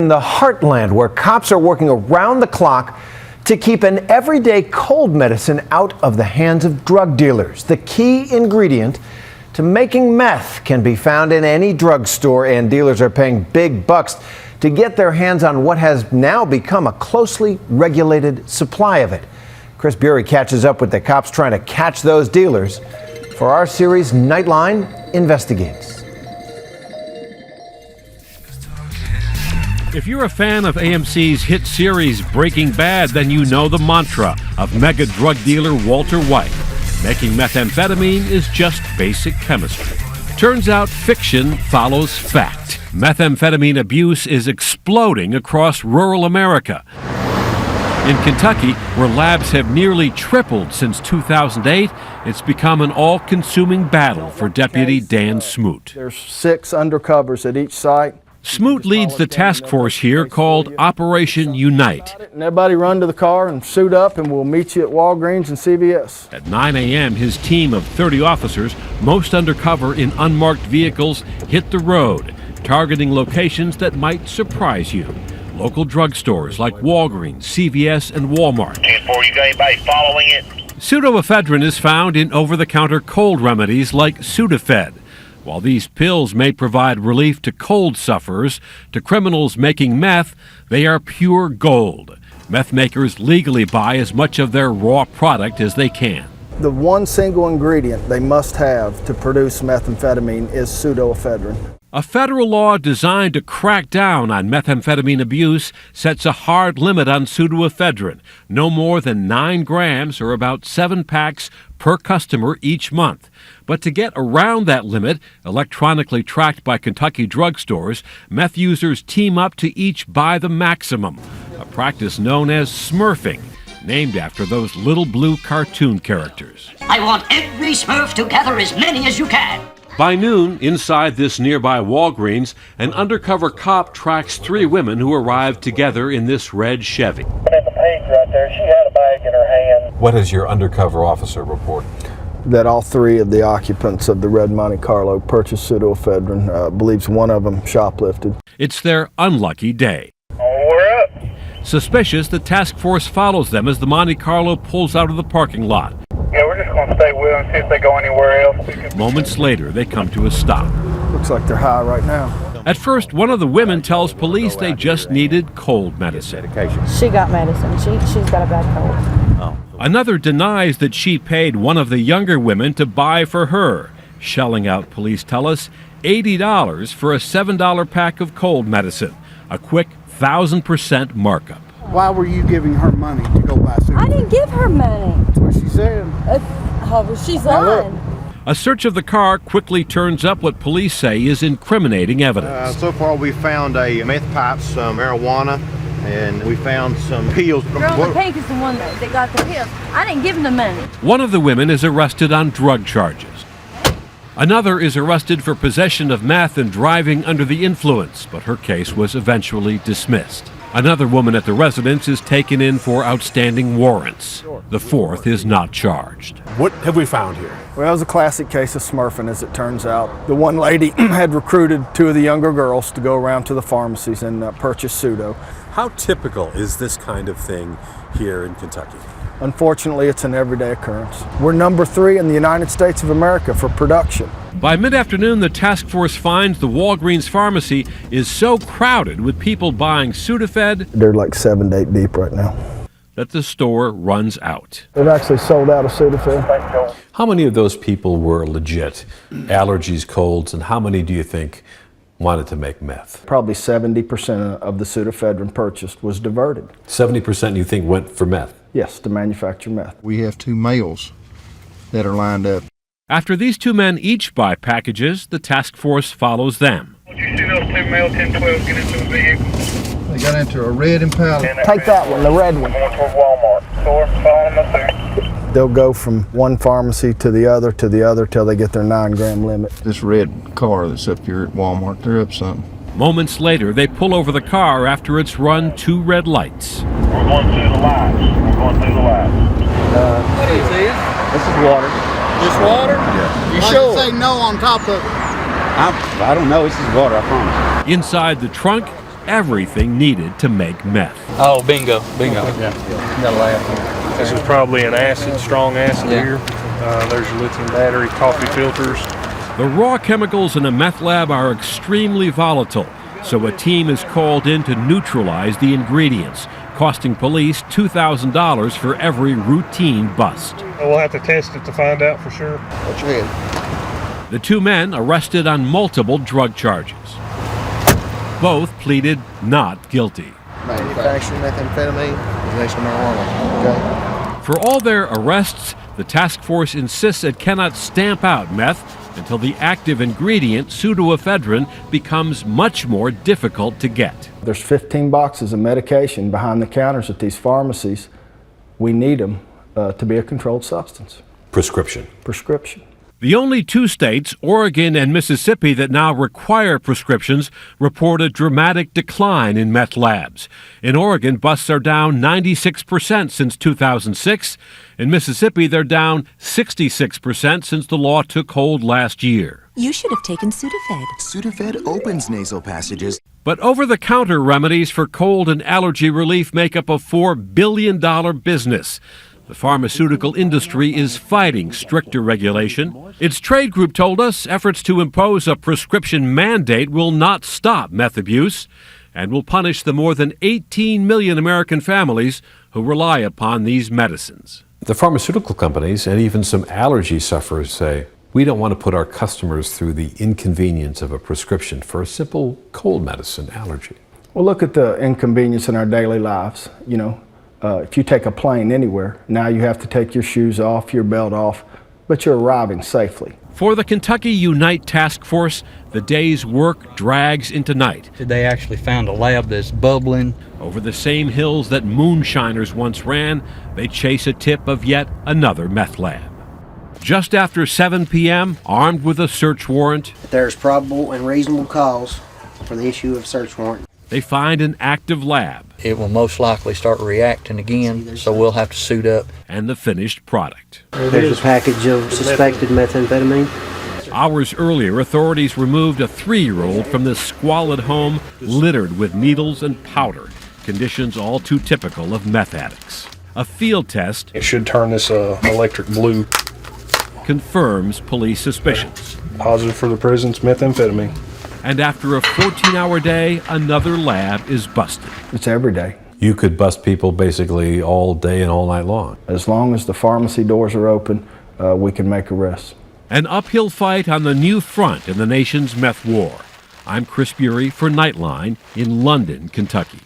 the Heartland, where cops are working around the clock to keep an everyday cold medicine out of the hands of drug dealers. The key ingredient to making meth can be found in any drugstore, and dealers are paying big bucks to get their hands on what has now become a closely regulated supply of it. Chris Bury catches up with the cops trying to catch those dealers for our series Nightline Investigates. If you're a fan of AMC's hit series Breaking Bad, then you know the mantra of mega drug dealer Walter White. Making methamphetamine is just basic chemistry. Turns out fiction follows fact. Methamphetamine abuse is exploding across rural America. In Kentucky, where labs have nearly tripled since 2008, it's become an all-consuming battle for Deputy Dan Smoot. There's 6 undercovers at each site. Smoot leads the task force here called Operation Unite. And everybody run to the car and suit up, and we'll meet you at Walgreens and CVS. At 9 a.m., his team of 30 officers, most undercover in unmarked vehicles, hit the road, targeting locations that might surprise you. Local drugstores like Walgreens, CVS, and Walmart. 10-4, you got anybody following it? Pseudoephedrine is found in over-the-counter cold remedies like Sudafed. While these pills may provide relief to cold sufferers, to criminals making meth, they are pure gold. Meth makers legally buy as much of their raw product as they can. The one single ingredient they must have to produce methamphetamine is pseudoephedrine. A federal law designed to crack down on methamphetamine abuse sets a hard limit on pseudoephedrine, no more than 9 grams or about 7 packs per customer each month. But to get around that limit, electronically tracked by Kentucky drugstores, meth users team up to each buy the maximum, a practice known as Smurfing, named after those little blue cartoon characters. I want every Smurf to gather as many as you can. By noon, inside this nearby Walgreens, an undercover cop tracks 3 women who arrived together in this red Chevy. In the page right there, she had a bag in her hand. What has your undercover officer report? That all 3 of the occupants of the red Monte Carlo purchased pseudoephedrine, believes one of them shoplifted. It's their unlucky day. We're up. Suspicious, the task force follows them as the Monte Carlo pulls out of the parking lot. Yeah, we're just going to stay with them, see if they go anywhere else. Moments later, they come to a stop. Looks like they're high right now. At first, one of the women tells police they just needed cold medicine. She got medicine. She's got a bad cold. Another denies that she paid one of the younger women to buy for her, shelling out, police tell us, $80 for a $7 pack of cold medicine, a quick 1,000% markup. Why were you giving her money to go buy Sudafed? I didn't give her money. That's what she said. She's lying. A search of the car quickly turns up what police say is incriminating evidence. So far we found a meth pipe, some marijuana, and we found some pills. Girl, the pink is the one that got the pills. I didn't give him the money. One of the women is arrested on drug charges. Another is arrested for possession of meth and driving under the influence, but her case was eventually dismissed. Another woman at the residence is taken in for outstanding warrants. The 4th is not charged. What have we found here? Well, it was a classic case of smurfing, as it turns out. The one lady had recruited 2 of the younger girls to go around to the pharmacies and purchase pseudo. How typical is this kind of thing here in Kentucky? Unfortunately, it's an everyday occurrence. We're number 3 in the United States of America for production. By mid-afternoon, the task force finds the Walgreens pharmacy is so crowded with people buying Sudafed, They're like 7 to 8 deep right now, that the store runs out. They've actually sold out of Sudafed. How many of those people were legit allergies, colds, and how many do you think wanted to make meth? Probably 70% of the pseudoephedrine purchased was diverted. 70% you think went for meth? Yes, to manufacture meth. We have 2 males that are lined up. After these 2 men each buy packages, the task force follows them. Did you see those 2 male 10-12 get into a vehicle? They got into a red Impala. Take that one, the red one. Going toward Walmart. Store, following them up there. They'll go from one pharmacy to the other till they get their 9-gram limit. This red car that's up here at Walmart, they're up something. Moments later, they pull over the car after it's run 2 red lights. We're going through the lights. What is this? This is water. Just water? Yeah. You sure? Say no on top of it. I don't know. This is water, I promise. Inside the trunk, everything needed to make meth. Oh, bingo. Yeah. This is probably an acid, strong acid here. There's your lithium battery, coffee filters. The raw chemicals in a meth lab are extremely volatile, so a team is called in to neutralize the ingredients, costing police $2,000 for every routine bust. We'll have to test it to find out for sure. What's your head? The two men arrested on multiple drug charges. Both pleaded not guilty. Manufacturing methamphetamine, possession of marijuana. Okay. For all their arrests, the task force insists it cannot stamp out meth until the active ingredient, pseudoephedrine, becomes much more difficult to get. There's 15 boxes of medication behind the counters at these pharmacies. We need them to be a controlled substance. Prescription. Prescription. The only two states, Oregon and Mississippi, that now require prescriptions report a dramatic decline in meth labs. In Oregon, busts are down 96% since 2006. In Mississippi, they're down 66% since the law took hold last year. You should have taken Sudafed. Sudafed opens nasal passages. But over-the-counter remedies for cold and allergy relief make up a $4 billion business. The pharmaceutical industry is fighting stricter regulation. Its trade group told us efforts to impose a prescription mandate will not stop meth abuse and will punish the more than 18 million American families who rely upon these medicines. The pharmaceutical companies and even some allergy sufferers say, we don't want to put our customers through the inconvenience of a prescription for a simple cold medicine allergy. Well, look at the inconvenience in our daily lives. If you take a plane anywhere, now you have to take your shoes off, your belt off, but you're arriving safely. For the Kentucky Unite Task Force, the day's work drags into night. They actually found a lab that's bubbling. Over the same hills that moonshiners once ran, they chase a tip of yet another meth lab. Just after 7 p.m., armed with a search warrant, there's probable and reasonable cause for the issue of search warrant. They find an active lab. It will most likely start reacting again, so we'll have to suit up. And the finished product. There's a package of suspected methamphetamine. Hours earlier, authorities removed a 3-year-old from this squalid home littered with needles and powder, conditions all too typical of meth addicts. A field test It should turn this electric blue. Confirms police suspicions. Positive for the prison's methamphetamine. And after a 14-hour day, another lab is busted. It's every day. You could bust people basically all day and all night long. As long as the pharmacy doors are open, we can make arrests. An uphill fight on the new front in the nation's meth war. I'm Chris Bury for Nightline in London, Kentucky.